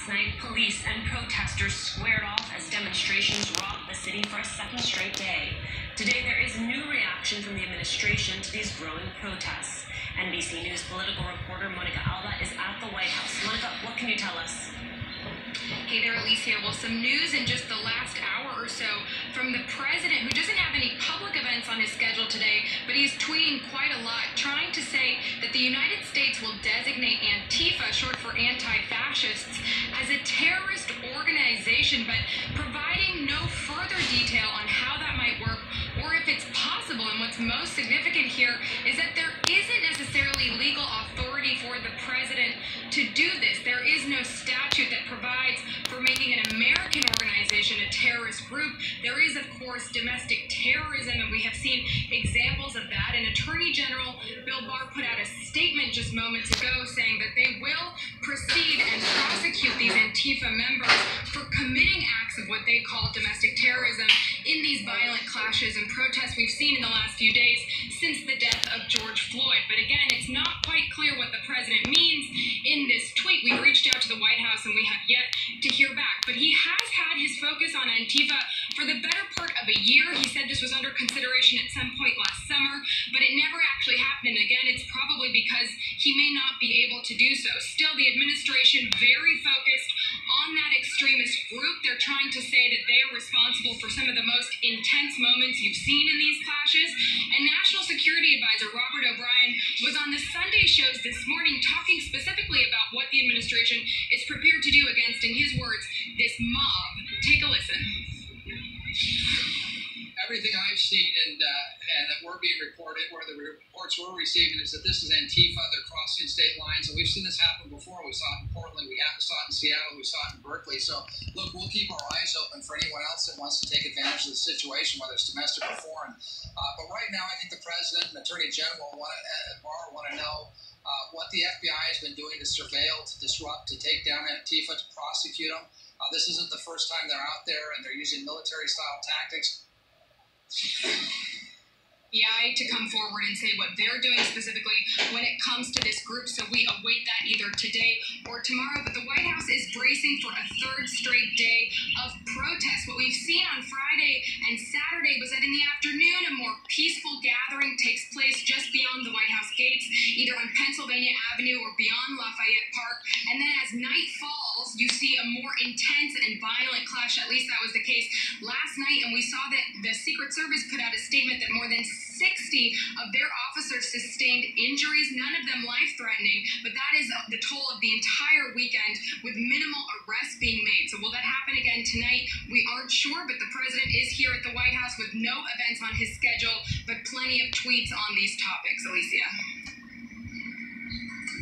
Last night, police and protesters squared off as demonstrations rocked the city for a second straight day. Today, there is new reaction from the administration to these growing protests. NBC News political reporter Monica Alba is at the White House. Monica, what can you tell us? Hey there, Alicia. Well, some news in just the last hour or so from the president, who doesn't have any public events on his schedule today, but he's tweeting quite a lot, trying to say that the United States will designate Antifa, short for anti-fascists, as a terrorist organization, but providing no further detail on how that might work or if it's possible. And what's most significant here is that there isn't necessarily legal authority for the president to do this. There is no statute that provides for making an American organization a terrorist group. There is, of course, domestic terrorism, and we have seen examples of that. And Attorney General Bill Barr put out a statement just moments ago saying that they will proceed and prosecute these Antifa members for committing acts of what they call domestic terrorism in these violent clashes and protests we've seen in the last few days since the death of George Floyd. But again, it's not quite clear what the president means in this tweet. We've reached out to the White House and we have yet to hear back. But he has had his focus on Antifa for the better part of a year. He said this was under consideration at some point last summer, but it never actually happened. And again, it's probably because he may not be able to do so. Still, the administration very focused on that extremist group. They're trying to say that they are responsible for some of the most intense moments you've seen in these clashes. And National Security Advisor Robert O'Brien was on the Sunday shows this morning talking specifically about what the administration is prepared to do against, in his words, this mob. Take a listen. Everything I've seen and that we're being reported, or the reports we're receiving, is that this is Antifa. They're crossing state lines, and we've seen this happen before. We saw it in Portland, we saw it in Seattle, we saw it in Berkeley. So, look, we'll keep our eyes open for anyone else that wants to take advantage of the situation, whether it's domestic or foreign. But right now, I think the president and Attorney General want to know what the FBI has been doing to surveil, to disrupt, to take down Antifa, to prosecute them. This isn't the first time they're out there, and they're using military-style tactics. To come forward and say what they're doing specifically when it comes to this group. So we await that either today or tomorrow. But the White House is bracing for a third straight day of protest. What we've seen on Friday and Saturday was that in the afternoon, a more peaceful gathering takes place just beyond the White House gates, either on Pennsylvania Avenue or beyond Lafayette Park. And then as night falls, you see a more intense and violent clash. At least that was the case last night. And we saw that the Secret Service put out a statement that more than 60 of their officers sustained injuries, none of them life-threatening, but that is the toll of the entire weekend, with minimal arrests being made. So will that happen again tonight? We aren't sure, but the president is here at the White House with no events on his schedule, but plenty of tweets on these topics. Alicia.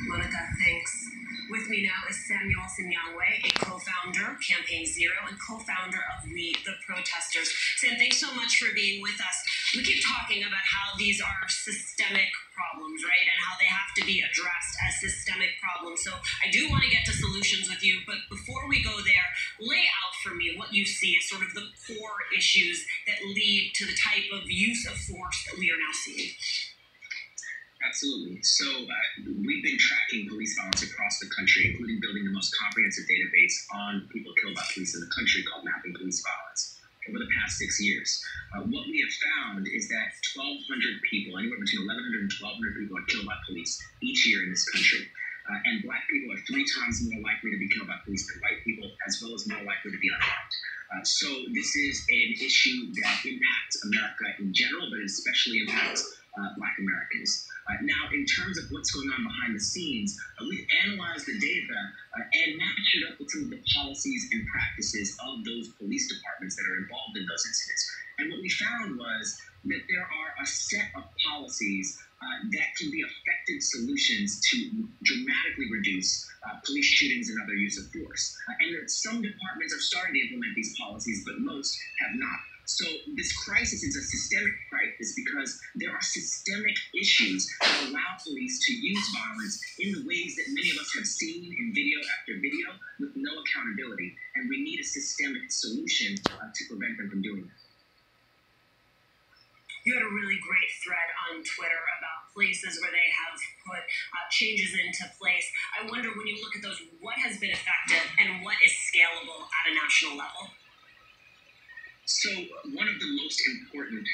Monica, thanks. With me now is Samuel Sinyangwe, a co-founder, Campaign Zero, and co-founder of We the Protesters. Sam, thanks so much for being with us. We keep talking about how these are systemic problems, right, and how they have to be addressed as systemic problems. So I do want to get to solutions with you, but before we go there, lay out for me what you see as sort of the core issues that lead to the type of use of force that we are now seeing. Absolutely. So we've been tracking police violence across the country, including building the most comprehensive database on people killed by police in the country called Mapping Police Violence over the past 6 years. What we have found is that 1,200 people, anywhere between 1,100 and 1,200 people are killed by police each year in this country. And black people are 3 times more likely to be killed by police than white people, as well as more likely to be unarmed. So this is an issue that impacts America in general, but it especially impacts Black Americans. Now, in terms of what's going on behind the scenes, we've analyzed the data and matched it up with some of the policies and practices of those police departments that are involved in those incidents. And what we found was that there are a set of policies that can be effective solutions to dramatically reduce police shootings and other use of force. And that some departments are starting to implement these policies, but most have not. So this crisis is a systemic crisis because there are systemic issues that allow police to use violence in the ways that many of us have seen in video after video with no accountability. And we need a systemic solution to prevent them from doing that. You had a really great thread on Twitter about places where they have put changes into place. I wonder, when you look at those, what has been effective and what a national level? So one of the most important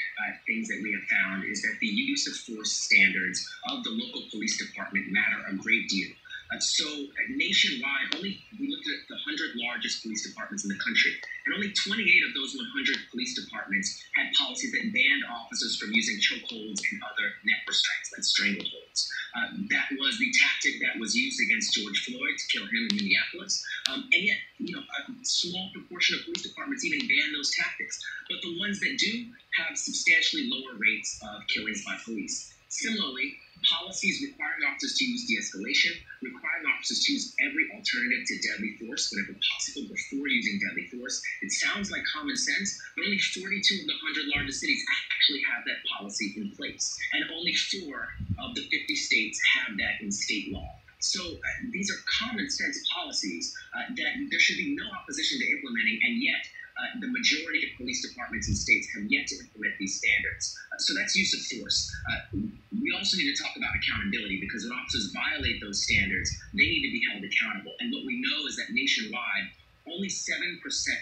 things that we have found is that the use of force standards of the local police department matter a great deal. Nationwide, we looked at the 100 largest police departments in the country, and only 28 of those 100 police departments had policies that banned officers from using chokeholds and other neck restraints, like strangleholds. That was the tactic that was used against George Floyd to kill him in Minneapolis. And yet, a small proportion of police departments even ban those tactics. But the ones that do have substantially lower rates of killings by police. Similarly, policies requiring officers to use de-escalation, requiring officers to use every alternative to deadly force whenever possible before using deadly force. It sounds like common sense, but only 42 of the 100 largest cities actually have that policy in place. And only 4 of the 50 states have that in state law. So these are common sense policies that there should be no opposition to implementing, and yet the majority of police departments and states have yet to implement these standards. So that's use of force. We also need to talk about accountability, because when officers violate those standards, they need to be held accountable. And what we know is that nationwide, only 7%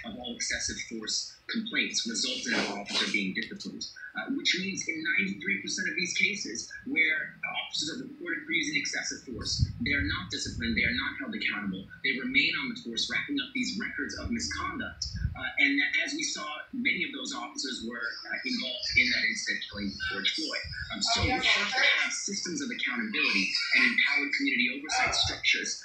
of all excessive force complaints result in an officer being disciplined, which means in 93% of these cases where officers are reported for using excessive force, they are not disciplined, they are not held accountable, they remain on the force, racking up these records of misconduct. And as we saw, many of those officers were involved in that incident killing George Floyd. So we have to have systems of accountability and empowered community oversight structures